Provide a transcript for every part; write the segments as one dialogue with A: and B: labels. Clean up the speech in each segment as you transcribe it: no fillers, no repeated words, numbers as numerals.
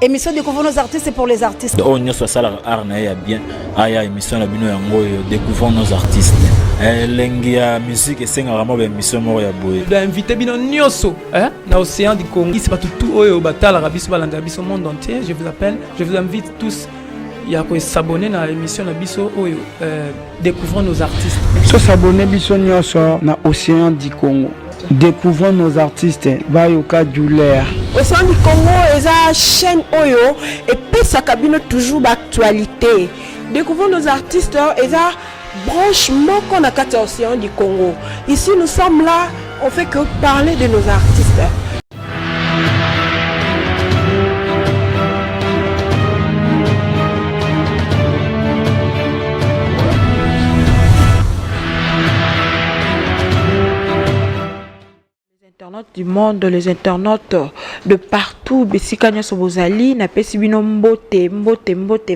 A: Émission Découvrons nos artistes, c'est pour les artistes.
B: Oh, nous sommes ça la bien. Aya émission la bino yango Découvrons nos artistes. Lengia musique et c'est vraiment une émission mo ya boy.
C: De inviter bino nyoso, hein, na océan du Congo. Ici pas tout oyo batala rabiso balanda biso monde entier. Je vous appelle, je vous invite tous à s'abonner à l'émission na biso oyo Découvrons nos artistes.
D: So s'abonner biso nyoso na océan du Congo. Découvrons nos artistes, Bayoka Djoulair.
E: Océan du Congo est une chaîne Oyo et puis ça cabine toujours d'actualité. Découvrons nos artistes et ça branchement qu'on a quatre Océan du Congo. Ici nous sommes là, on fait que parler de nos artistes. Du monde, les internautes de partout, Bessikanya Sobozali, na pesi bino mbote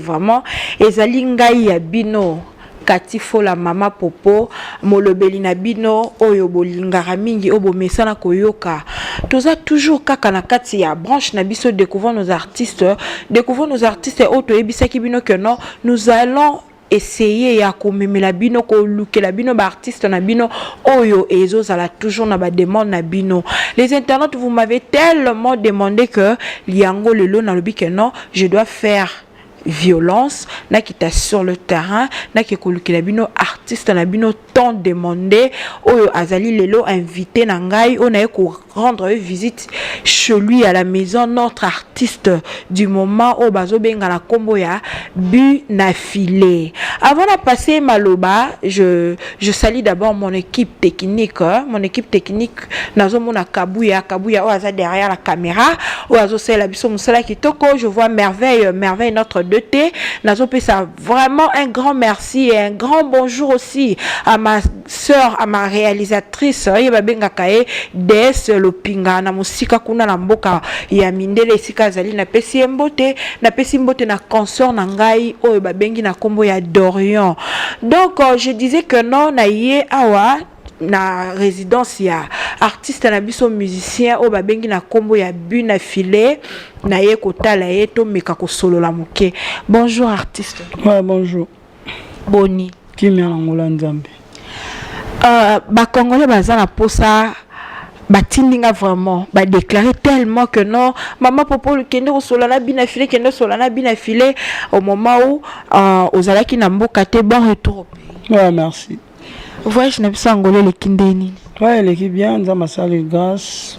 E: vraiment, ezali ngai ya bino, katifo la mama popo, molobeli na bino, oyo bolingara mingi, obo mesana koyoka. Toza toujours kaka na kati ya branche na biso Découvrons nos artistes, oto ebisaki bino que non, nous allons essayer ya komemela bino ko lukela bino ba artiste na bino oyo ezo zala toujours na ba demande na bino. Les internautes, vous m'avez tellement demandé que liango lelo na lobi que non, je dois faire violence na kita sur le terrain na ki kolukela bino artiste na bino tant demandé oyo azali lelo invité na ngai on a ko rendre visite chez lui à la maison, notre artiste du moment au bazo benga la combo ya Bu na filé. Avant de passer maloba, je salue d'abord mon équipe technique, nazo mona Kabuya oaza derrière la caméra, oazo c'est la biso musala kitoko, je vois merveille notre 2T, nazo pe ça vraiment un grand merci et un grand bonjour aussi à ma sœur, à ma réalisatrice, yeba benga kae DS Lopinga na musika kuna na mboka ya mindele sika zali na pesi mbote na consort na ngai oyo babengi na kombo ya Dorian. Donc je disais que non na ye awa na résidence ya artiste na biso musicien o babengi na kombo ya Bu na filé na ye kotala ye to meka ko solo la moke. Bonjour artiste.
D: Ouais, bonjour.
E: Boni.
D: Qui m'a l'angola nzambe.
E: Ba congolais bazana posa batindinga vraiment ba déclarer tellement que non maman popo le kende solana bina filé kende solana bina filé au moment où ozalaki na mboka te bon retour.
D: Ouais, merci.
E: Voyage na biso angolais le kindeni.
D: Ouais, l'équipe bien, nous avons salé grâce.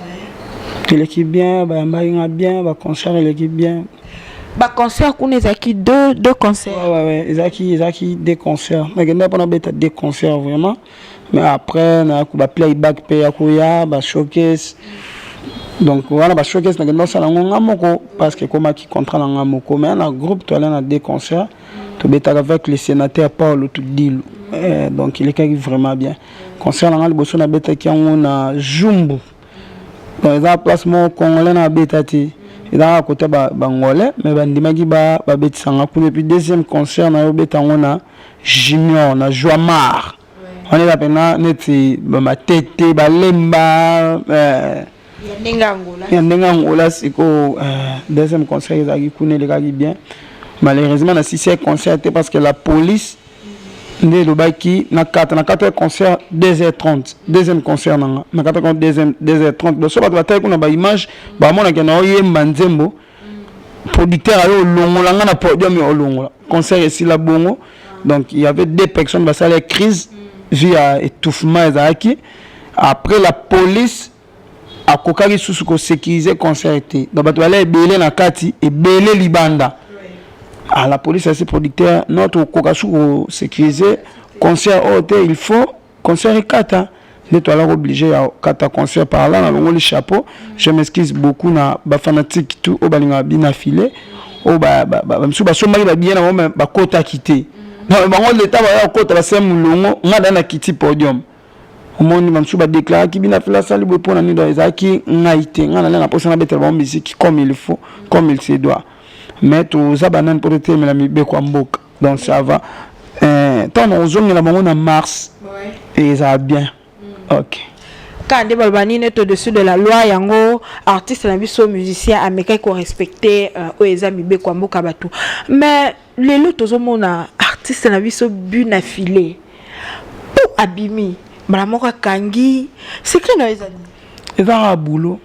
D: L'équipe bien, ba mbainga bien, ba concert l'équipe bien.
E: Ba concert kuna ezaki deux concerts.
D: Ouais, ezaki deux concerts. Mais genda pona beta deux concerts vraiment. Mais après na ku ba playback pe yakuya ba showcase. Donc voilà ba showcase na genda sala ngonga moko parce que comme qui contrat na ngamoko mais na groupe to na deux concerts to beta avec le sénateur Paul Tudilo. Donc il est vraiment bien. Concert na liboso na beta ki na Jumbu. Dans les placement congolais na beta ti et dans à côté bangolais mais bandimaki ba betisanga pour depuis deuxième concert na beta ngona Junior na Joamar. On est là maintenant neti ba tete ba lemba ndenga ngola siko deuxième concert ezaki kune le kaki bien. Malheureusement na sixième concert parce que la police ne le baki na 4 concert 2h30 deuxième concert na 4 2h30 donc so ba taille kuna ba image ba mona ke na oyemba nzembo producteur ayo longola nga na podium yo longola concert ici la bongo donc il y avait deux personnes ba ça la crise via étouffement ezaki après la police a kokaki susu ko sécuriser concert té donc ba to aller belé na kati et belé libanda. À la police, c'est producteur, notre Kokasou sécurisé, concert hôtel, il faut concert 4. Nous sommes obligés à 4 concerts par là, dans le chapeau. Je m'excuse beaucoup, na ba fanatique tout, au balinga bien affilé, au ba msuba somali ba bien na ba kota quitté. Non, ba ngol l'état ba kota ba sem mulongo, ngada na kiti podium. Au monde msuba déclare ki bina fila sali bo pona ni do ezaki ngaité, ngana na posa na betel ba musique comme il faut, comme il se doit. Mais tout ça banane pour te mais la mi be kwa mboka donc ça va tant on zone la bango na mars et ça va bien. OK.
E: quand on est au-dessus de la loi, yango artiste na biso musicien américain ko respecter oezami be kwa mboka batu. Mais les lotos au monde artiste na biso bu na filé. Pour abimi, malamoka kangi, c'est que no ezali.
D: Eza boulot.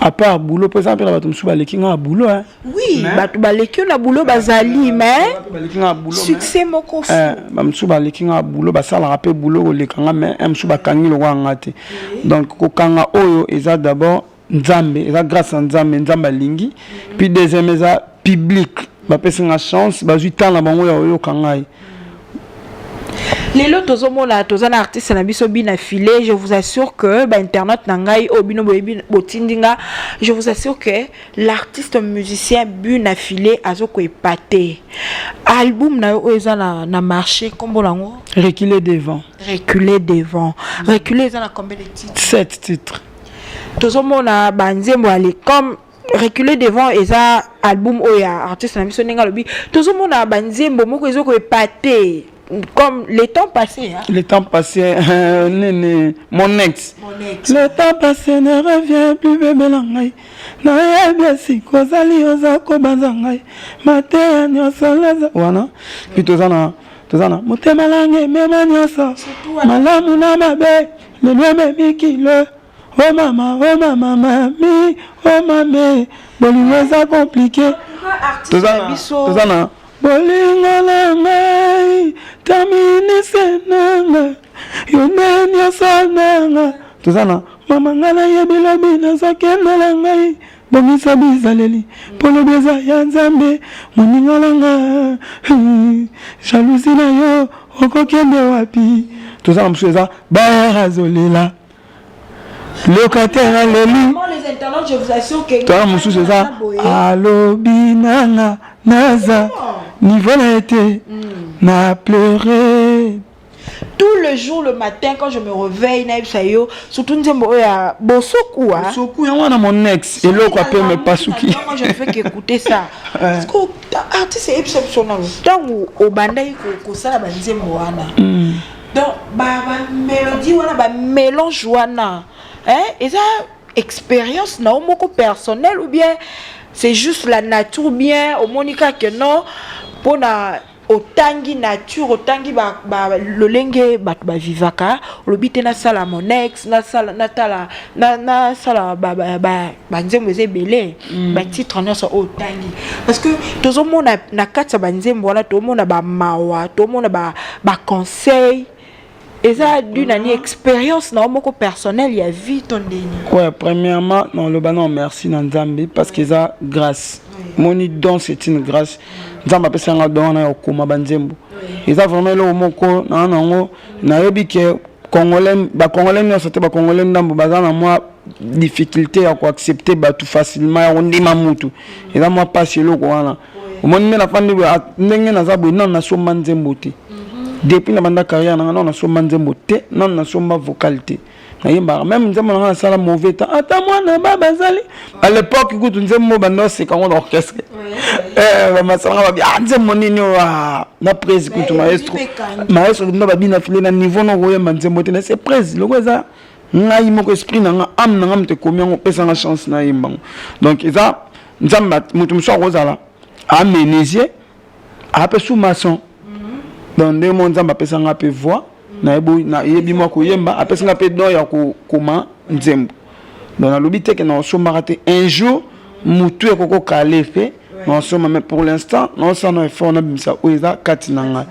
D: À part boulot, par exemple, la batum suba leki nga boulot hein.
E: Oui, batu baleki na boulot bazali mais succès moko fu.
D: Bam suba leki nga boulot basala rappel boulot le kanga mais am suba kangi lo ngate. Donc ko kanga oyo eza d'abord nzambe, eza grâce à nzambe, nzamba lingi. Puis deuxième eza public, ba pesa nga chance, ba juta na bango yo kangai.
E: Les lots tozana artiste na biso bina filé, je vous assure que ba internet nangai obino botindinga, je vous assure que l'artiste musicien bina filé azoko épaté. Album na eza na marché kombo lango
D: Reculer devant.
E: Reculer devant. Reculer eza na combien de titres?
D: 7 titres.
E: Tozomona banzembo ale comme Reculer devant eza album oya artiste na biso ninga lobi. Tozomona banzembo moko ezoko épaté. Comme les temps passés. Hein?
D: Le temps passé, mon ex. Le temps passé ne revient plus, bébé langai. Na bien si kozali ozako banzangai. Maté nyoso laza. Wana. Puis tozana, motema langai mema nyoso. Malamu na mabe, le noeme mikilo. Oh mama, mami, oh mame. Bolingo za compliqué. Tozana. Bolingo na ngai tamini senanga yonenya sananga tozana mama ngala yebila bina zakenda la ngai bongisa bizaleli polo beza ya nzambe moninga langa jalousie na yo okokende wapi tozana msueza barazolela locataire aleli
E: les internautes je vous assure que
D: toi msueza alobinanga naza niveau n'a été n'a pleuré
E: tout le jour le matin quand je me réveille na sayo surtout nzembo ya bosoku hein
D: bosoku ya wana mon ex et l'autre appelle me pasuki
E: moi je ne fais qu'écouter ça parce que artiste c'est exceptionnel tango obandai ko sala banzembo wana donc ba mélodie wana ba mélange wana hein et ça expérience na moko personnel ou bien c'est juste la nature bien au monika que non pour na otangi nature otangi ba lolenge ba vivaka lobite na sala mon ex na sala natala na sala ba nzembo ezebele ba titre na so otangi parce que tozomona na katsa ba nzembo wala tozomona ba mawa tozomona ba conseil et ça d'une année expérience na moko personnel ya vie ton deni.
D: Ouais, premièrement non le banon merci na Nzambe parce que ça grâce mon don c'est une grâce Nzambe pesa nga don na okoma banzembo et ça vraiment le moko na nango na yebi ke congolais ba congolais no sote ba congolais ndambo bazana moi difficulté à accepter ba tout facilement on ndima mutu et là moi pas chez le wana au moins me na fandi ndenge na zabu non na so manzembo te. Depuis la bande carrière, on a somme nzembo te, non na somme vocalité. Même nzembo na sala mauvais temps. Attends moi na baba zali. À l'époque, écoute nzembo bando c'est quand on orchestre. Masala ba bien nzembo nini wa na prise écoute maestro. Maestro no ba bina filé na niveau no roye nzembo te c'est prise. Le goza ngai moko esprit na nga am na ngam te combien on pesa na chance na yimbango. Donc ça nzamba mutu mso rozala. Aménisier. Après sous maçon. Dans des mondes nzamba pesa nga pe voix na yebi mo ko yemba apesa nga pe do ya ko koma nzembo dans la lobité que na somba raté un jour mutu e koko kale fait non somba mais pour l'instant non ça no effort na bimisa oeza katinanga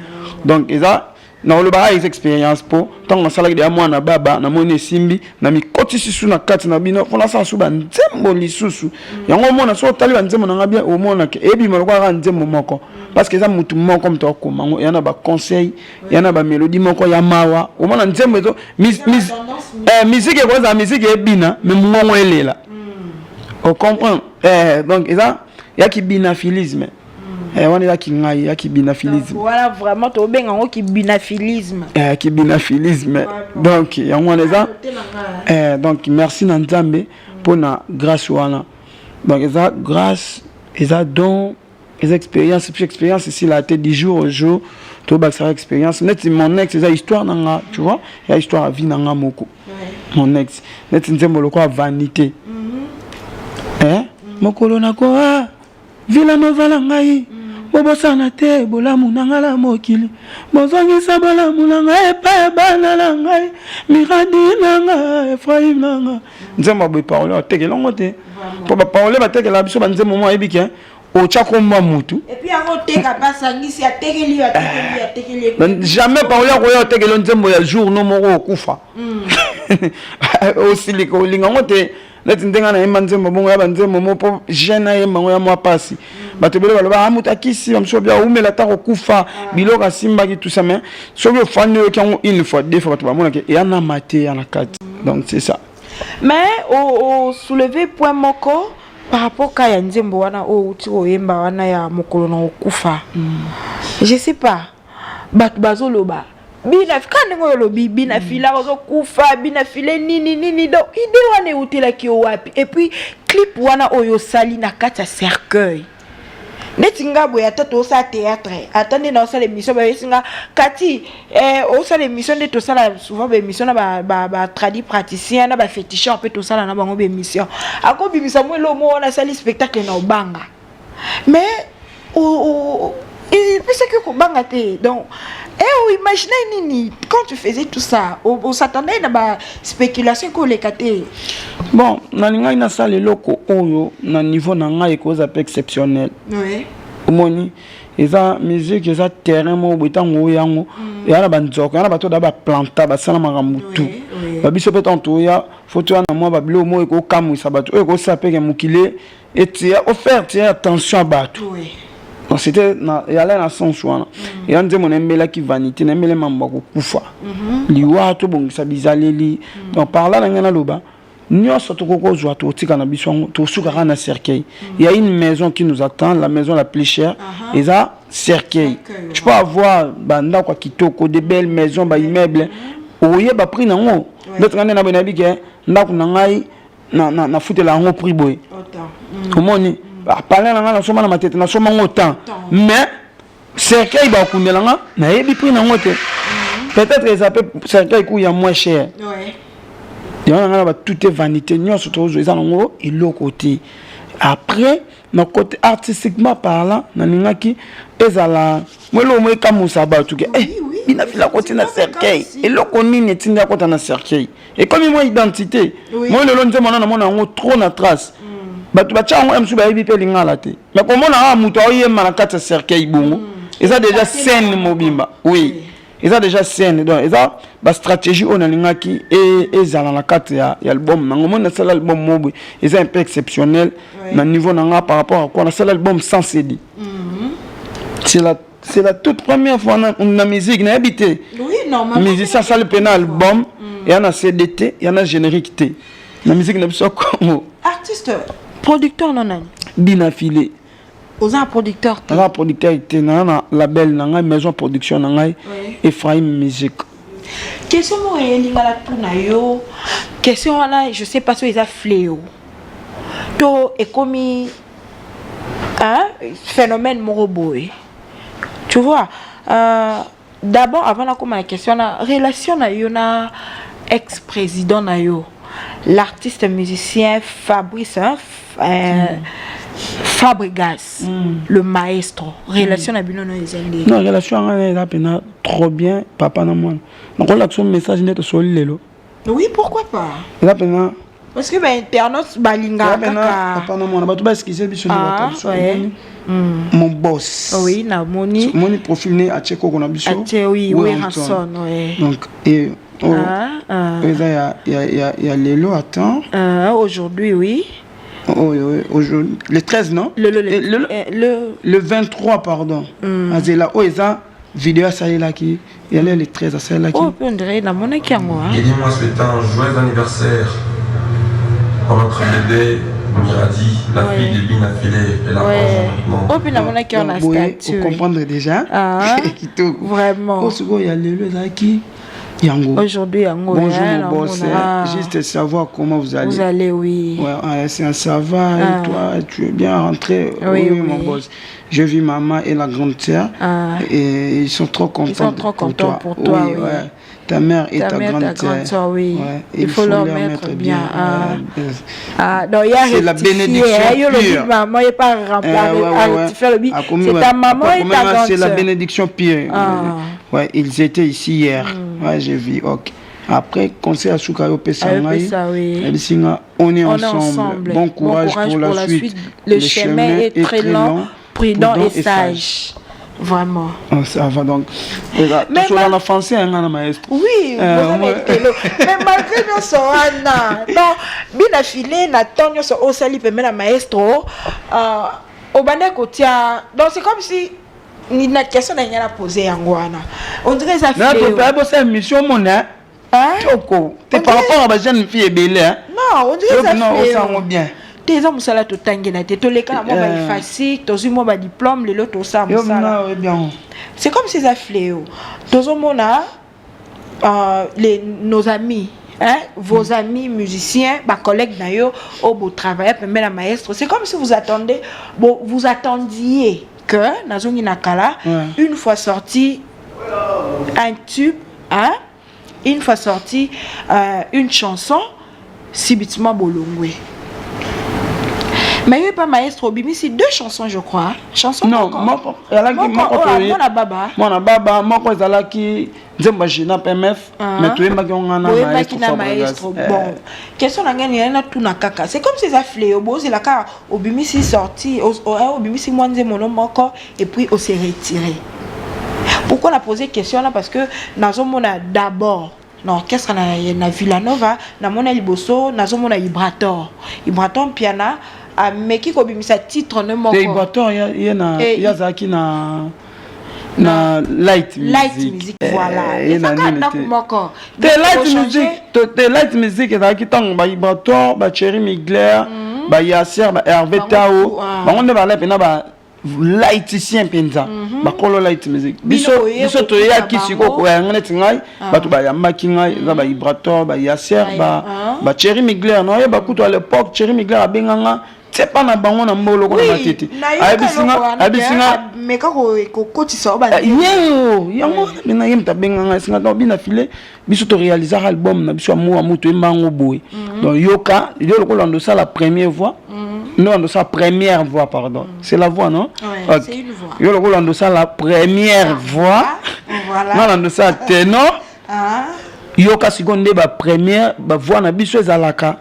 D: donc eza na le ba expérience pour tant sala de mwana baba na moni simbi na mikoti sisu na kati na bino fona sa suba nzembo lisusu yango mona so tali ba nzembo na bien au mona ke ebi mo kwa nzembo moko parce que ça mutu moko mto ko mango yana ba conseil yana ba mélodie moko ya mawa au mona nzembo to musique ko za musique ebina mais mongo elela on comprend donc ça ya ki binaphilisme on est là qui ngai ya ki binaphilisme
E: voilà vraiment to benga ngo ki binaphilisme
D: qui binaphilisme donc ya on est là donc merci na Nzambe pour na grâce wana donc ça grâce et ça don les expériences ici la tête du jour au jour to ba sa expérience net mon ex ça histoire nanga tu vois ya histoire à vie nanga moko mon ex neti nzembo lokola vanité mokolo nakoa vila novala ngai bobosana te bolamu na ngala mokili bozongisa bolamu na ngai epai bana na ngai miradi na ngai Efraim na ngai nzembo boye parole atekelongo te po baparole batekela biso banzembo mo ayebi ke otia komba mutu
E: et puis avant teka basangisi atekeli
D: jamais parole akoya otekela nzembo ya journaux moko okufa osilika olingango te neti ndenga na yemba nzembo bongo ya banzembo mo po jeune ayemba ngo ya mwa pasi bato bele baloba amutu akisi bamso bia umela ta kokufa biloko asimbaki tout ça mais soki ofandi oyoki yango une fois deux fois bato bamonake eya na mate ya na kati donc c'est ça
E: mais au soulever point moko par rapport à ya nzembo wana outi oyemba wana ya mokolo na okufa je sais pas bato bazoloba bina fikane ngo lobi bina fila ozo kufa bina file nini donc ide wana utila ki wapi et puis clip wana oyo sali na kati ya cercueil neti ngabo ya tato sa théâtre attendez na sala émission ba singa kati o sala émission de to sala souvent ba émission na ba tradi praticien na ba féticheur peut to sala na bango ba émission ako bimisa mo lo mo na sali spectacle na obanga mais et puis c'est que kobanga te donc imaginez nini quand tu faisais tout ça on s'attendait na ba spéculation ko lekate
D: bon na linga ina sala loko oyo na niveau na ngai ko za exceptionnel
E: oui
D: omoni eza musique eza terrain mo botango yango ya na banzoko ya na bato da ba planta ba sala makambutu ba biso pe tanto ya photo na moi ba bilo mo ko kamwisa bato ko sapeke mukile et tu as offert attention à bato oui. Donc c'était il y a là son choix et on dit mon embela qui vanité n'embele mamba ko kufa liwa to bongisa bizaleli donc par là ngana loba nyonso to koko zwa to tika na biso to suka na cercueil il y a une maison qui nous attend la maison la plus chère et ça cercueil je peux avoir banda kwa kitoko de belles maisons ba immeubles oye ba prix nango d'autres ngana na benabi ke ndako na ngai na futela ngo prix boy komoni parler na ngana soma na matete na soma ngotan mais cercueil ba kundela nga na yebi prix na ngote peut-être que ça peut cercueil ku ya moins cher ouais et on a tout est vanité nous surtout ils ont et l'autre côté après nos côté artistiquement parlant na ningaki ezala moi le moi comme ça ba tout que bina fila côté na cercueil et l'autre nini tinga côté na cercueil et comme moi identité moi le lonze mona na mona trop na trace batu ba tchango msu ba yibi pe lingala te mais comment na muto oyema na kata cercueil bongo et ça déjà scène mobimba oui et ça déjà scène donc et ça ba stratégie on a lingaki et ça dans la carte ya album na ngomona ça l'album mobo et ça un peu exceptionnel na niveau na par rapport à quoi on a ça l'album sans CD c'est la toute première fois na musique na habité oui normalement musicien ça le pénal album et on a CDT et on a générique T la musique na biso comme
E: artiste producteur non nani
D: binafilé
E: aux un producteur
D: un producteur était na label na maison production na Efraim Musique
E: question mo elingala tuna yo question wana je sais pas si ils a fléau to et comme phénomène moroboy tu vois d'abord avant de commencer la question la relation na yo na ex-président na yo l'artiste musicien Fabrice Fabregas le maestro relation na bino no ezali
D: non relation na pena trop bien papa na moi donc on l'action message net sur lelo
E: oui pourquoi pas
D: la pena
E: parce que ben internaute balinga
D: papa na moi ba ce qui c'est biso mon boss
E: oui na moni
D: profil né a cheko na biso
E: oui Hanson oui
D: donc et il y a lelo attends
E: aujourd'hui oui
D: aujourd'hui le 13 non le 23 pardon azela oeza vidéo ça là qui il y a le 13 ça là qui
E: on dirait na mona ki yango
F: et dis-moi souhaite un joyeux anniversaire à votre bébé Miradi la fille de Binafilé et la
E: oh puis na mona ki on a statut
D: vous comprendre déjà
E: vraiment
D: il y a le qui Yango.
E: Aujourd'hui, Yango.
D: Bonjour mon boss. Juste savoir comment vous allez.
E: Vous allez, oui.
D: Ouais, ça va. Et toi, tu es bien rentré. Oui, mon boss. Je vis maman et la grande sœur. Et ils sont trop contents.
E: Ils sont trop contents pour toi. Oui.
D: ta mère et ta grande
E: sœur, oui.
D: Ouais.
E: Il faut leur mettre bien.
D: Donc, c'est la bénédiction pure.
E: Maman, il n'est pas rectifier c'est ta maman et ta grande sœur.
D: C'est la bénédiction pure. Ouais, ils étaient ici hier. Ouais, j'ai vu. Ok. Après, conseil à Soukayo Pessangaï, on est ensemble. Bon courage pour la suite.
E: Le chemin est très long, prudent et sage. Vraiment.
D: Ça va donc. Mais sur la français, un maestro.
E: Oui, mais malgré nous sommes non, bien affilé, Nathan, nous sommes au sali, mais la maestro, au banné côté, donc c'est comme si une question n'a rien à poser en Guana. On dirait ça fait.
D: Non, tu peux faire une mission, mon hein? T'es par rapport à ma jeune fille belle, hein?
E: Non, on dirait ça fait.
D: Non, on s'en bien.
E: Tes hommes sont là tout tangena te les cas moi ba facile tous moi ba diplôme les autres ça c'est comme ces affléaux tous on a nos amis hein vos amis musiciens ba collègues d'ailleurs au beau travail mais la maestro c'est comme si vous attendiez que nazongi nakala une fois sorti un tube hein une fois sorti une chanson subitement bolongwe. Mais il n'y a pas maestro Bimi, c'est 2 chansons, je crois. Chansons
D: non, moi,
E: baba.
D: Moi,
E: maestro. Bon, question na ngani na tout na kaka. C'est comme ces afflés au c'est la car au Bimi si sorti, au Bimi si moi mon nom encore et puis on s'est retiré. Pourquoi on a posé question là parce que nazomona d'abord l'orchestre na Villanova, na mona liboso, nazomona Ibrator piana. Mais qui a titre ne manque
D: pas. Il y a Zaki na light music.
E: Voilà. Et ça
D: light music est tant ba Ibrator, ba Cherry Migler, ba Yasser, ba Hervé Tao. Ba on va aller ba light ici penza. Ba kolo light music. Biso to ya kisiko ko ngane tingai, ba to ba yamaki ngai, ba Ibrator, ba Yasser, ba Cherry Migler. Non, ya ba kuto à l'époque Cherry Migler a benganga c'est pas na bango na mbolo ko na tete abisinga
E: mais kako kokotisa ba
D: yango bina yemta benganga singa donc bina filé biso to réaliser album na biso amour amuto embango boy donc yoka yo ko lando ça la première voix non on ça première voix pardon c'est la voix non
E: c'est une voix
D: yo ko lando ça la première voix voilà non lando ça ténor yoka seconde ba première ba voix na biso ezalaka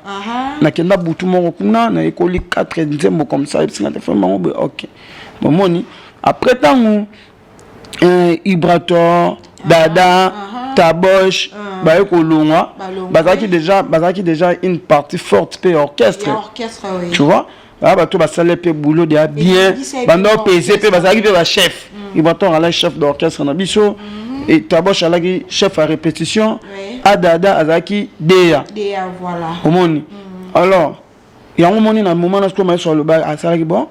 D: na kenda butu moko kuna na ekoli 4 nzembo comme ça singa te vraiment OK bon moni après tant Ibrator Dada Tabosh ba ekolongwa bazaki déjà une partie forte pe orchestre
E: oui.
D: Tu vois ba to ba sale pe boulot de bien bando PC pe bazaki pe ba chef Ibrator ala chef d'orchestre na biso et Tabosh alaki chef à répétition Dada azaki Dea
E: voilà
D: omoni alors il y a un moment dans moment où je sur le bar à ça bon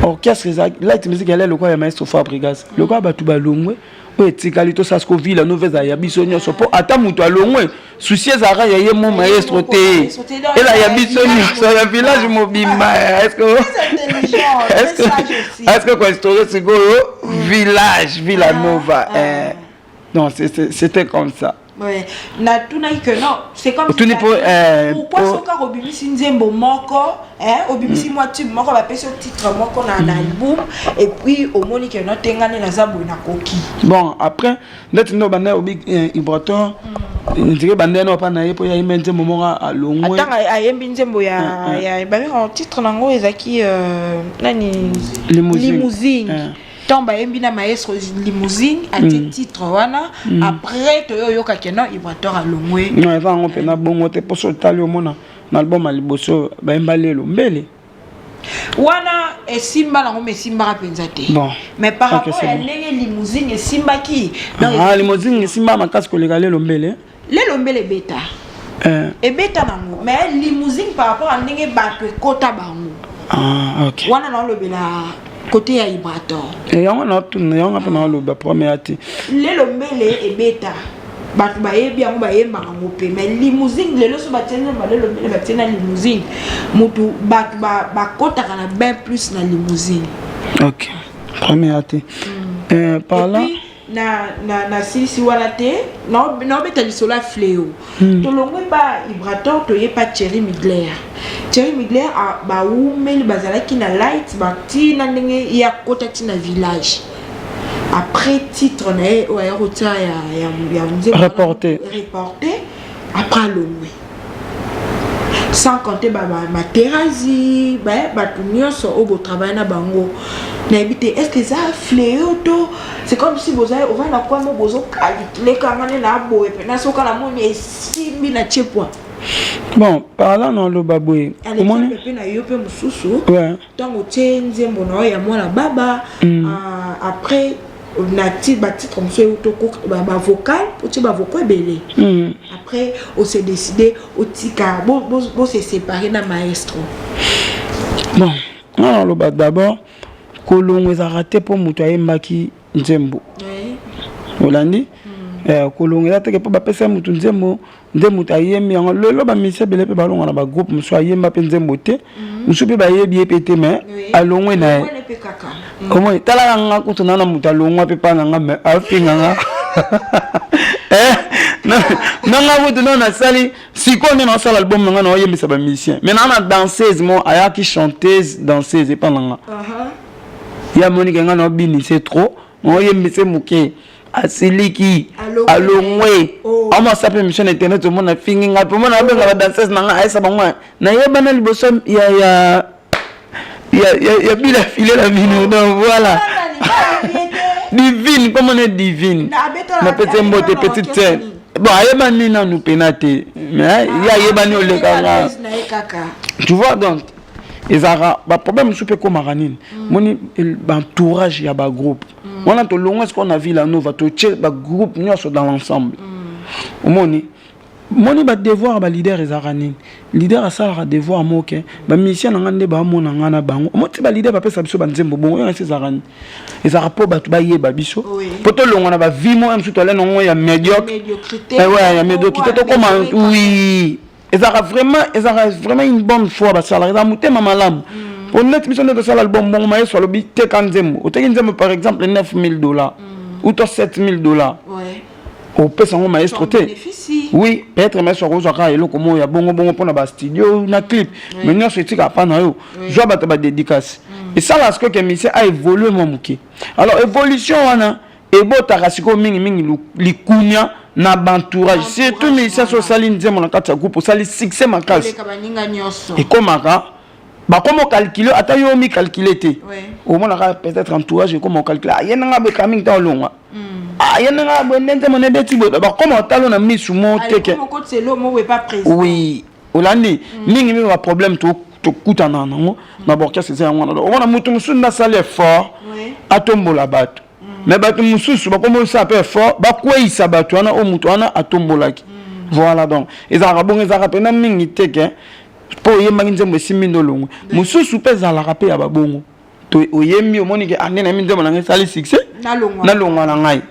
D: orchestre light music elle est le quoi maestro Fabregas le quoi ba tout ba longwe o etikali to ça ce que ville nouvelle ya biso nyonso po ata mutu alongwe souci ezara ya ye mon maestro te et là ya biso nyonso ya village mobimba est-ce que quoi histoire c'est go village Villanova non c'était comme ça.
E: Ouais, na tuna que non, c'est comme
D: si
E: pourquoi ce cas obimisi nzembo moko obimisi moi tube moko ba pese titre moko na album et puis au moni que non tengane na zabu na koki.
D: Bon, après net no bana obi Ibrator ndike banda no pa na yepo ya imenze momonga alongwe.
E: Attends ayembi nzembo ya ba en titre nango ezaki nani limousine. Tomba embina maestro limousine à titre wana après to yo kakeno Ibrator alongwe
D: non eva ngo pena bongo te poso tali omona na album aliboso ba embalelo mbele
E: wana esimba nango mesimba penza te
D: bon
E: mais par rapport à lenge limousine esimba ki
D: limousine esimba makasi koleka lelo mbele
E: beta et beta nango mais limousine par rapport à ndenge bato kota bango
D: OK
E: wana na lobela côté ya Ibrator
D: et yango na tuna yango pa na loba première ati
E: lelo mbele e beta batu ba yebi yango ba yemba ngo pe mais limousine lelo so batena ba lelo mbele batena limousine mutu batu ba kota kana ben plus na limousine
D: OK première ati par là
E: na si wana te na beta lisolo ya fléau tolongwe ba Ibrator toye pa Thierry Mugler ba umeli bazalaki na light bakti na ndenge ya kota tina village après titre na ya rota ya
D: reporter
E: après longwe sans compter Materazzi batu nyonso obo travail na bango na habité est-ce que ça fléau to c'est comme si vous avez on va quoi mo bozo calculer kangane na boye pe na soka la moni esimbi na chepwa
D: bon parlant dans le baboué
E: comment pe na yo pe mususu tango tsenze mbona ya mwana baba après na titre comme ça ba vocal ou ba vocal belé après on s'est décidé au tika bon se séparer na maestro
D: bon alors le bas d'abord kolongo za raté pour muto ayembaki nzembo olandi kolongo za teke po ba pesa mutu nzembo mutu ayembi yango lelo ba mise belé pe balonga na ba groupe muso ayemba pe nzembo te muso pe ba yebi pété mais alongwe na comment tala nga kutuna na mutu alongwa pe pa nga me afinga nga nanga mutu na sali siko ne na sala album nga na oyembisa ba musicien mais na danseuse mo ayaki chanteuse danseuse pa nga ya Monique nga na bini c'est trop oyembisa muke asiliki alongwe ama sape mission internet mo na fingi nga pe mo na benga ba danseuse na nga aisa bangwa na yeba na liboso ya bila filer la mine donc voilà divine comme on est divine na petite mbote petite sœur bon ayeba ni na nous penate mais ya yeba ni ole kanga tu vois donc ezara ba problème soupe comme maranine moni entourage ya ba groupe on a to longo ce qu'on a vu là nous va to tcher ba groupe nyonso dans l'ensemble moni ba devoir ba leader ezarani leader asala devoir moke ba mission na ngande ba mona ngana bango moti ba leader ba pesa biso ba nzembo bongo ya ezarani ezara po ba to ba yeba biso poto longo na ba vimo am suto leno ya médiocre ya médiocrité to comme oui ezara vraiment une bonne fois ba sala za mutema malamu pour net mission de sala album bongo maye solo bi te kanzembo o te nzembo par exemple $9,000 ou $7,000 au pesa ngo maestro te oui peut-être mais sur ozaka elo komo ya bongo pona ba studio na clip mais non c'est tika pa na yo jo ba ta dédicace et ça là ce que monsieur a évolué mon muke alors évolution wana e bota rasiko mingi likunya na bantourage c'est tout mais ça so sali nzemo na kata groupe sali succès makasi et komaka ba comment calculer ata yo mi calculer te au moins peut-être entourage comment calculer yena nga be coming ta longa yena nga bo ndenze mon ndeti bo ba comment talo na misu mo teke
E: comment c'est l'homme ou pas présent
D: oui olandi mingi mi ba problème to kutana nango na borka c'est ça ngwana on a mutu musu na sale fort atombola bato mais bato mususu ba comment ça peut fort ba kwisa bato wana o mutu wana atombolaki voilà donc ezara bon ezara pena mingi teke po yemba nzembo simindo longo mususu peza la rapé ya babongo to oyemi omoni ke anena nzembo na ngesali succès na longo na ngai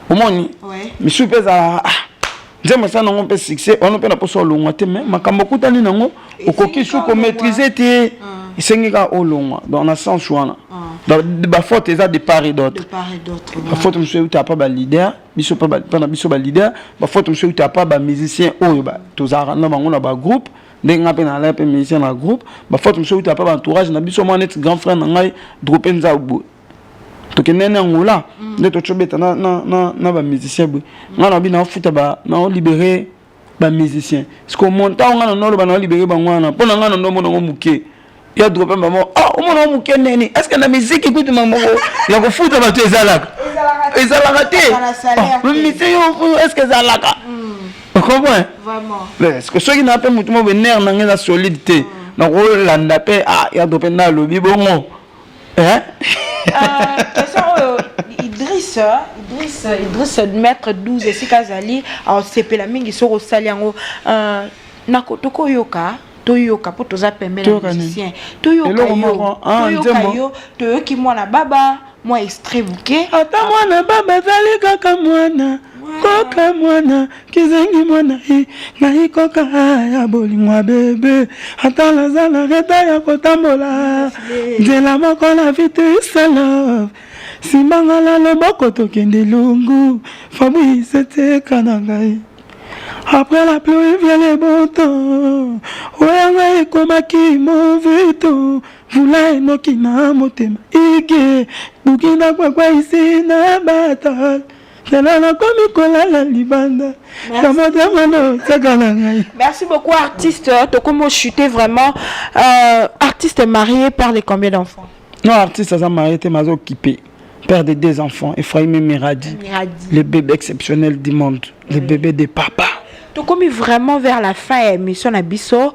D: omoni mususu peza nzembo sana ngo pe succès on pe na poso longo te mais makambo kutani nango okoki su ko maîtriser te isenga olongo dans na sens wana ba faute eza de part et d'autre ba faute monsieur uta pas ba leader biso pas na biso ba leader ba faute monsieur uta pas ba musicien oyo ba tozara na bango na ba groupe ndenga pe na la pe musicien na groupe ba faute monsieur uta pas ba entourage na biso mo net grand frère na ngai dropper nzabu to kenene ngola nde to chobeta na ba musicien bu ngana bi na futa ba na libérer ba musicien parce que monta ngana no ba na libérer ba ngwana pona ngana ndo mo na muke ya dropper maman o mo na muke neni est-ce que na musique écoute maman ya ko futa ba to ezalaka te est-ce que ezalaka on comprend vraiment est-ce que ceux qui n'a pas mutumo be nerf na ngela solidité na ko landa pe ya dropper na lobi bongo
E: Idriss maître 12 esi kazali a sepela mingi soko sali yango na kotoko yoka toyoka po toza pembela musicien toyoka yo toyoki mwana baba moi extrait buke
D: ata mwana baba zali kaka mwana koka mwana kizengi mwana ngai koka ya bolingwa bebe ata lazala reta ya kotambola nzela moko la vie to is love simbangala loboko tokende lungu Fabrice teka na ngai. Après la pluie vient le bon temps. Ouais, komaki mauvais temps. Vula enoki na motema. Ige, bukina kwa isi na bata. Kelala komi kolala libanda.
E: Merci beaucoup, artiste. Tokomo chuté vraiment. Artiste marié, père de combien d'enfants?
D: Non, artiste, ça marié, t'es mazo occupé. Père de 2 enfants, Ephraim Miradi. Le bébé exceptionnel du monde. Le bébé de papa.
E: Donc, comme vraiment vers la fin, émission Nabiso,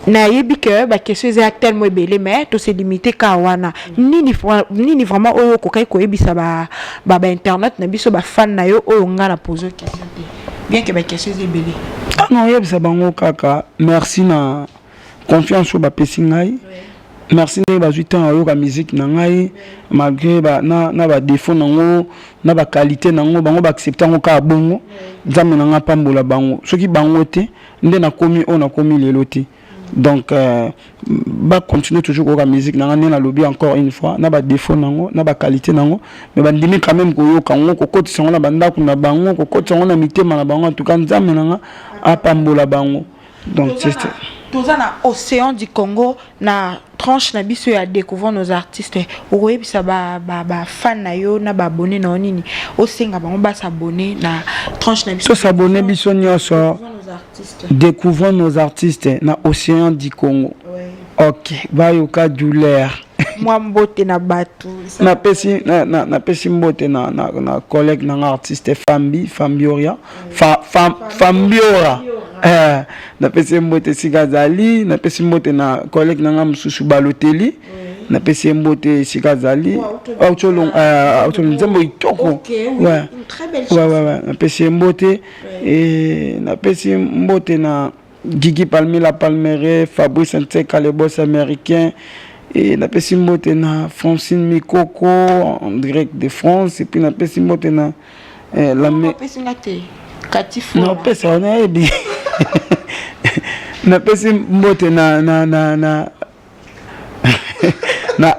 E: nayebi que ba question est tellement belé mais tout c'est limité kawana ni vraiment oyo ko kai ko ebisa ba internet Nabiso ba fan na yo oyo nga na poser question bien que ba question est belé.
D: Ah non, yebisa bango kaka. Merci na confiance au ba pesingai. Merci de ba jutan oyo ka musique na ngai malgré ba na ba défaut nango na ba qualité nango bango ba accepter ngo ka bongo nzambe na nga pambola bango soki bango te nde na komi on a komi lelo te. Donc ba continuer toujours ko ka musique na nga na lobby encore une fois na ba défaut nango na ba qualité nango mais ba ndimi quand même ko yo kango ko kotisa ngo na banda ku na bango ko kotisa ngo na mitema na bango en tout cas nzambe na nga apambola bango. Donc c'est
E: dans l'océan du Congo na tranche na biso ya découvrir nos artistes oye bisa ba fan na yo na ba abonné na nini osenga bango ba s'abonner na tranche na biso
D: s'abonner biso nyoso découvrons nos artistes na océan du Congo. OK ba yoka douleur
E: moi mbote na batu
D: na pesi mbote na collègue na artiste Fambioria Fambiora na pesi mbote Sikazali na pesi mbote na collègue na Msusu Baloteli na pesi mbote Sikazali autolong nzembo itoko ouais très belle chose ouais na pesi mbote et na pesi mbote na Gigi Palmi la Palmeraie Fabrice Nteka le boss américain et na pesi mbote na Francine Mikoko en direct de France et puis na pesi mbote na la
E: pesi ngate Katifo
D: na pesi on a dit na pesi mbote na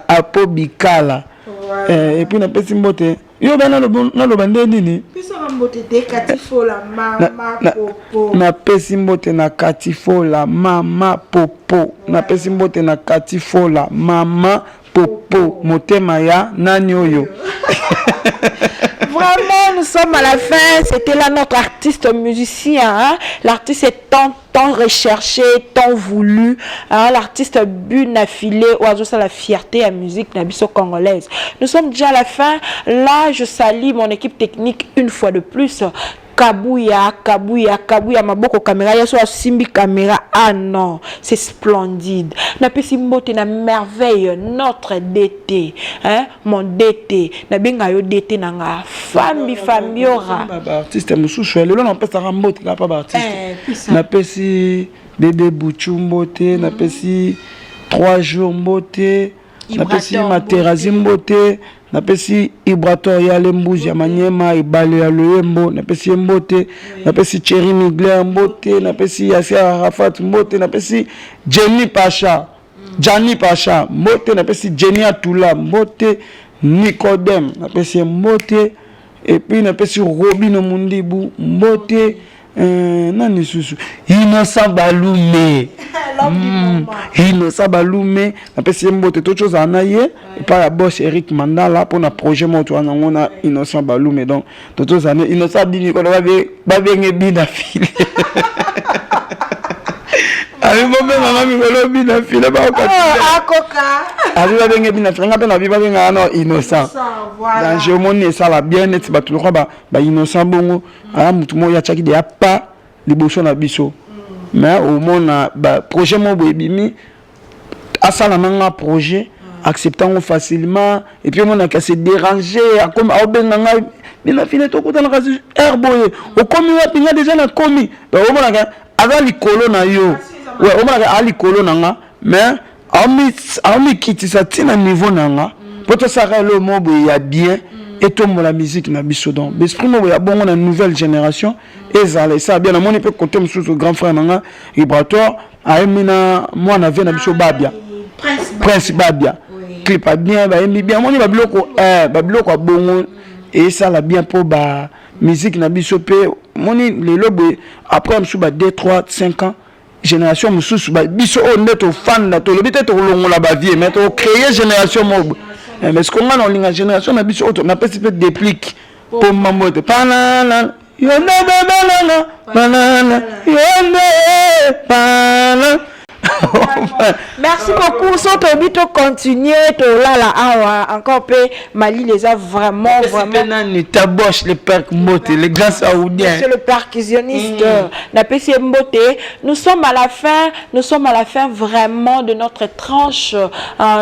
D: Apo Bikala et puis na pesi mbote yo bana lo bande nini
E: pesi mbote de Katifo la mama popo
D: na pesi mbote na Katifo la mama popo na pesi mbote na Katifo la mama popo motema ya nani oyo.
E: Vraiment, nous sommes à la fin. C'était là notre artiste musicien. Hein? L'artiste est tant recherché, tant voulu. Hein? L'artiste but affilé oiseau la fierté à musique nabiso congolaise. Nous sommes déjà à la fin. Là, je salue mon équipe technique une fois de plus. Kabuya, maboko caméra, ya so simbi caméra. Ah non, c'est splendide. Na pesi mbote na merveille notre DT, hein, mon DT. Na benga yo DT nanga Fambiora.
D: Artiste mususu lelo na pesa mbote la pa artiste. Na pesi bébé Bouchou mbote, na pesi 3 jours mbote, na pesi Materazi mbote. Na pesi Ibrator ya Lembuzi ya Manyema ibale ya Loyembo na pesi mbote na pesi Thierry Migler mbote na pesi Yasser Arafat mbote na pesi Jenny Pacha mbote na pesi Jenny Atula mbote Nicodem na pesi mbote et puis na pesi Robino Mundibu mbote nani susu Innocent Balume Innocent Balume na pesi mbote to chose anaye pas la boss Eric Mandala pour na projet moto na Innocent Balume donc to chose anaye Innocent dini ko ba benge bina file ami mombe mama mi ko bina file ba ko
E: akoka
D: abi ba benge bina file ngape na bi ba benga no Innocent dans je moni ça la bien net ba tout ba Innocent bongo a mutu mo ya chaki de apa liboso na biso mais au moins projet mo boebimi asala nanga projet acceptant facilement et puis on a qu'à se déranger comme au benanga bina fine to kota na kasi herboye o komi wapi nga déjà na komi au moins ka azali kolo na yo ouais au moins ka ali kolo nanga mais ami kitisa tina niveau nanga poto saka le mo boya bien et tout la musique na biso donc l'esprit mo ya bon on a une nouvelle génération et ça bien na moni peut compter monsieur grand frère nanga Ibrator a emina moi na vie na biso babia Prince Babia clip bien ba bien moni ba biloko bongo et ça la bien pour ba musique na biso pe moni lelo boy après msu ba 2 3 5 ans génération mususu ba biso on net au fan na to le bité to longola ba vie mais to créer génération mob mais ce qu'on a dans la génération na biso on a pas si peu déplique pour mamote panana yonde banana yonde panana.
E: Merci beaucoup. Sans to continuer, to là awa encore peu Mali les a vraiment
D: ta boche les percs moté les grands saoudiens.
E: C'est le percussionniste Napesi Mbote. Nous sommes à la fin vraiment de notre tranche.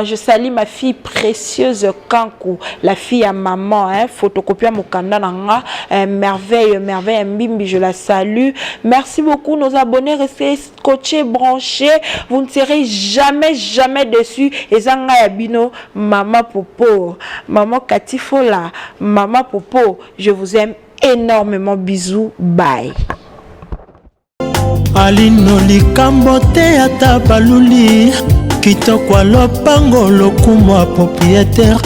E: Je salue ma fille précieuse Kankou, la fille à maman, photocopie à Mukanda nanga, merveille Mbimbi, je la salue. Merci beaucoup nos abonnés, restez scotchés, branchés. Vous ne serez jamais déçus. Et Zanga Yabino, Maman Popo, Maman Katifola, Maman Popo, je vous aime énormément. Bisous, bye.
G: Alino likambo te ata baluli kitoko lopango lokumo propriétaire